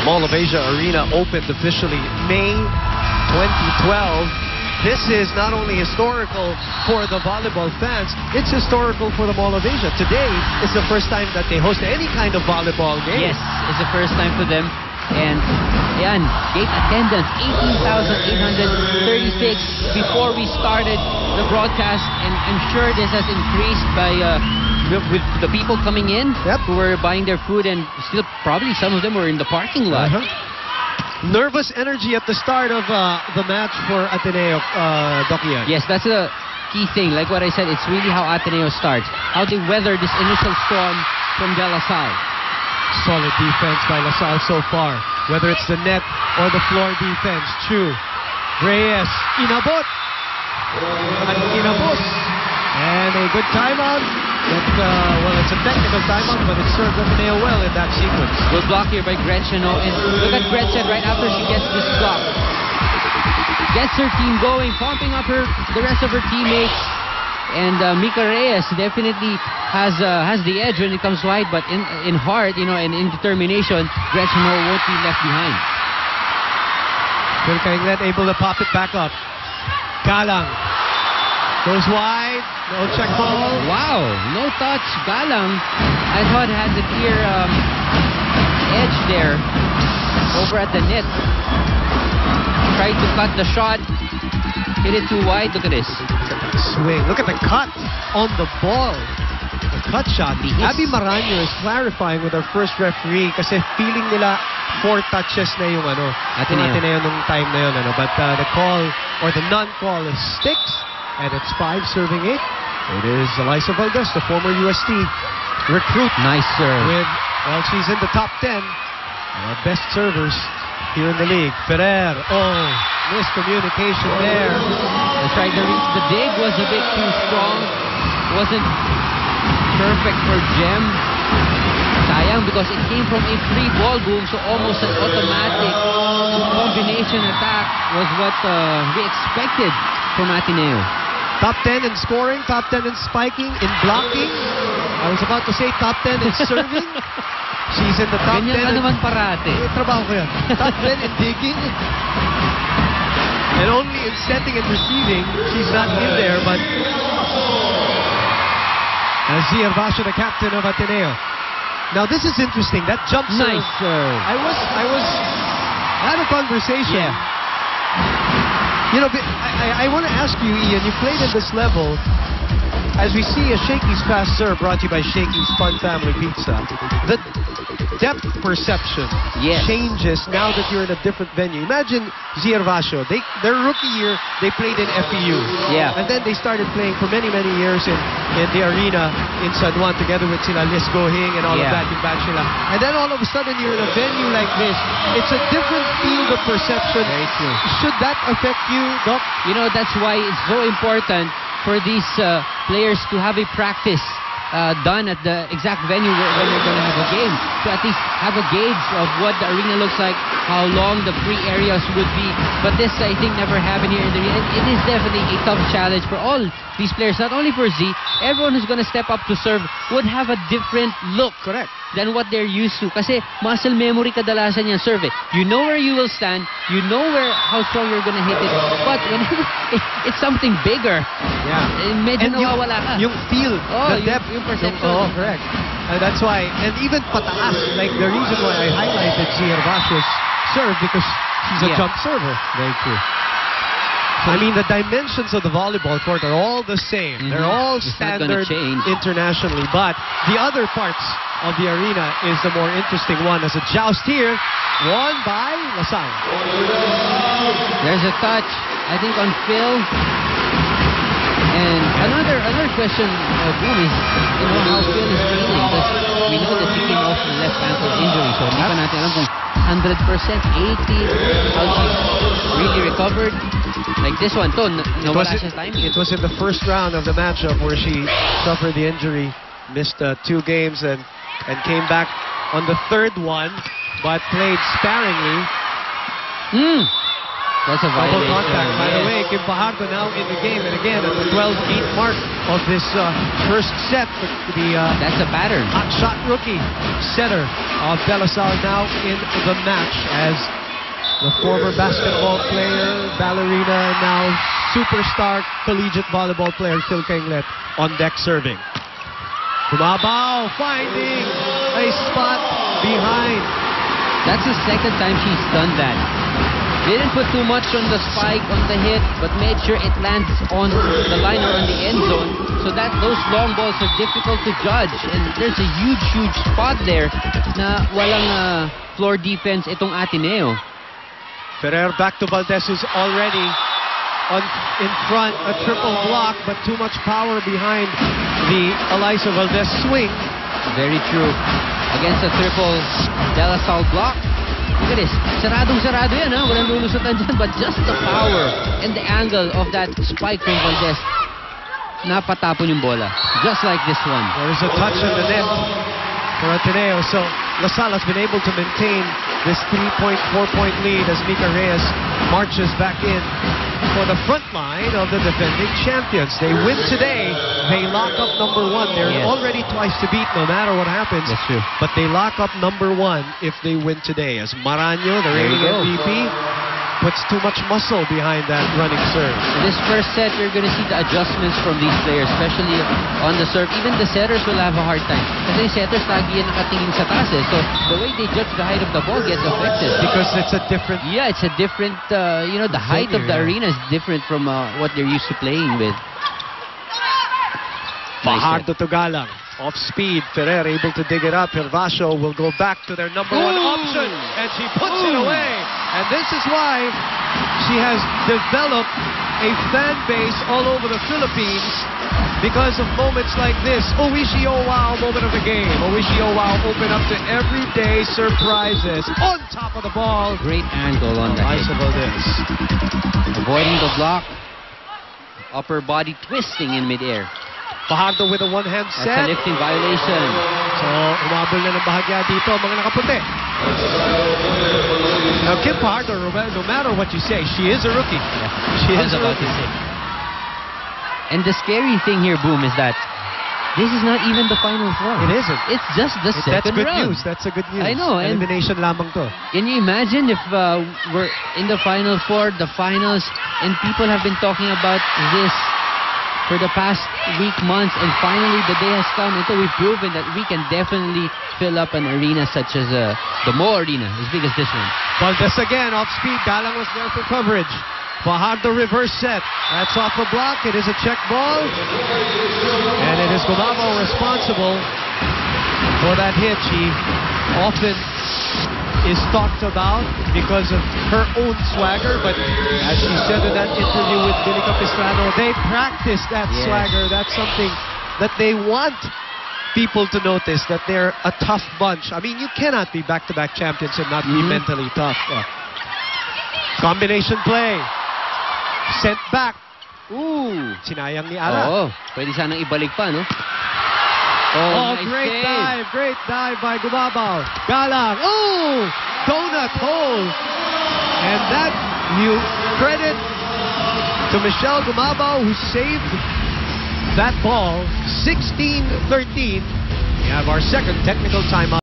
Mall of Asia Arena opened officially May 2012. This is not only historical for the volleyball fans, it's historical for the Mall of Asia. Today is the first time that they host any kind of volleyball game. Yes, it's the first time for them. And yan, gate attendance, 18,836 before we started the broadcast. And I'm sure this has increased by with the people coming in who were buying their food, and still probably some of them were in the parking lot. Nervous energy at the start of the match for Ateneo, Doc Ian. Yes, that's the key thing. Like what I said, it's really how Ateneo starts. How they weather this initial storm from De La Salle. Solid defense by La Salle so far. Whether it's the net or the floor defense. Chu, Reyes, inabot. At inabot. And a good timeout. Well, it's a technical timeout, but it served Ateneo well in that sequence. Good block here by Gretchen. And look at Gretchen right after she gets this block. Gets her team going, pumping up the rest of her teammates. And Mika Reyes definitely has the edge when it comes wide, but in heart, and in determination, Gretchen won't be left behind. Phil Kainglet able to pop it back up. Galang goes wide. No check ball. Wow, no touch. Galang, I thought had the clear edge there over at the net. Tried to cut the shot. Hit it too wide. Look at this. Swing. Look at the cut on the ball. The cut shot. Abby Maraño is clarifying with our first referee kasi feeling nila 4 touches na yung Ateneo nung time na yun. But the call or the non-call is sticks. And it's 5 serving 8. It is Elisa Valdez, the former UST recruit. Nice serve. She's in the top 10 best servers here in the league. Ferrer, miscommunication there. That's right. The dig was a bit too strong. Wasn't perfect for Gem. Sayang because it came from a free ball boom, so almost an automatic combination attack was what we expected from Ateneo. Top 10 in scoring, top 10 in spiking, in blocking. I was about to say top 10 in serving. She's in the top 10. Ganyan ka naman parate. Trabaho ko yan. Top 10 in digging. And only in setting and receiving, she's not in there, but Zia Herbacio, the captain of Ateneo. Now this is interesting. That jump serve. Nice serve. I had a conversation. I want to ask you, Ian, you played at this level. As we see a Shakey's fast serve brought to you by Shakey's Fun Family Pizza, the depth perception changes now that you're in a different venue. Imagine Zia Herbacio. Their rookie year, they played in FEU. Yeah. And then they started playing for many, many years in the arena in San Juan together with sila Liz Gohing and all of that in Bachelor. And then all of a sudden you're in a venue like this. It's a different field of perception. Very true. Should that affect you, Doc? That's why it's so important for these players to have a practice done at the exact venue where you're going to have a game, to at least have a gauge of what the arena looks like, how long the free areas would be. But this, I think, never happened here in the arena. It is definitely a tough challenge for all these players, not only for Z. Everyone who's going to step up to serve would have a different look than what they're used to. Kasi muscle memory kadalasan yung serve. You know where you will stand, you know how strong you're going to hit it, but whenever it's something bigger, medyo nawawala ka. Yung feel, the depth, yung perception. Correct. That's why, and even pataas, like the reason why I highlighted Zia Herbacio's serve, because she's a jump server. Very true. I mean, the dimensions of the volleyball court are all the same. They're all standard internationally, but the other parts of the arena is the more interesting one as a joust here, won by La Salle. There's a touch, I think, on Phil. And another question, Boom, is how Phil is feeling, because we know that he came off the left ankle injury, so hindi pa natin alam kung 100%, 80, how she's really recovered. Like this one, it was in the first round of the matchup where she suffered the injury, missed 2 games, and came back on the 3rd one, but played sparingly. That's a Double violation. contact. By the Yes. way, Kim Fajardo now in the game. And again, at the 12-8 mark of this first set, the That's a pattern. hot shot rookie setter of De La Salle now in the match as the former basketball player, ballerina, and now superstar collegiate volleyball player Phil Kinglet on deck serving. Gumabao finding a spot behind. That's the second time she's done that. Didn't put too much on the spike, on the hit, but made sure it lands on the line or on the end zone so that those long balls are difficult to judge. And there's a huge spot there na walang floor defense itong Ateneo. Ferrer back to Valdez, who's already in front, a triple block, but too much power behind the Eliza Valdez swing. Very true. Against a triple De La Salle block. Look at this. Saradong-sarado yan, ha? Walang lulusutan dyan, but just the power and the angle of that spike from Valdez. Napatapon yung bola. Just like this one. There's a touch on the net for Ateneo. So La Salle has been able to maintain this 3-point, 4-point lead as Mika Reyes marches back in for the front line of the defending champions. They win today. They lock up number one. They're Yes. already twice to beat no matter what happens. That's true. But they lock up number one if they win today. As Maraño, the There you reigning go. MVP, puts too much muscle behind that running serve. In this first set, you're going to see the adjustments from these players, especially on the serve. Even the setters will have a hard time. Kasi yung setters lagi yan nakatingin sa taas eh. So the way they judge the height of the ball gets affected. Because it's a different... Yeah, it's a different, the height of the arena is different from what they're used to playing with. Nice Fajardo to Galang. Off speed. Ferrer able to dig it up. Hervasio will go back to their number one Ooh. option. And she puts it away. And this is why she has developed a fan base all over the Philippines because of moments like this. Owishi oh wow moment of the game. Owishi oh wow open up to everyday surprises. On top of the ball. Great angle on the hit. Eliza Valdez. Avoiding the block. Upper body twisting in midair. Fajardo with a one-hand That's set. a lifting violation. So, umabol na ng bahagya dito ang mga nakaputi. Now, Kim Fajardo, no matter what you say, she is a rookie. She I is was a about rookie. to say. And the scary thing here, Boom, is that this is not even the final four. It isn't. It's just the That's second good round. news. That's a good news. I know, and- Elimination lamang to. Can you imagine if we're in the final four, the finals, and people have been talking about this for the past week, months, and finally the day has come. Ito, we've proven that we can definitely fill up an arena such as the Mo Arena, as big as this one. Valdez again, off speed. Galang was there for coverage. Fajardo reverse set. That's off the block. It is a check ball. And it is Gumabao responsible for that hit. She often is talked about because of her own swagger, but as she said in that interview with Billy Capistrano, they practice that Yes. swagger. That's something that they want people to notice, that they're a tough bunch. I mean, you cannot be back-to-back champions and not be mentally tough. Combination play. Sent back. Ooh! Sinayang ni Ara. Oo, pwede sanang ibalik pa, no? Oh, nice great save. great dive by Gumabao. Galang, oh, donut hole. And that, you credit to Michelle Gumabao who saved that ball. 16-13. We have our second technical timeout.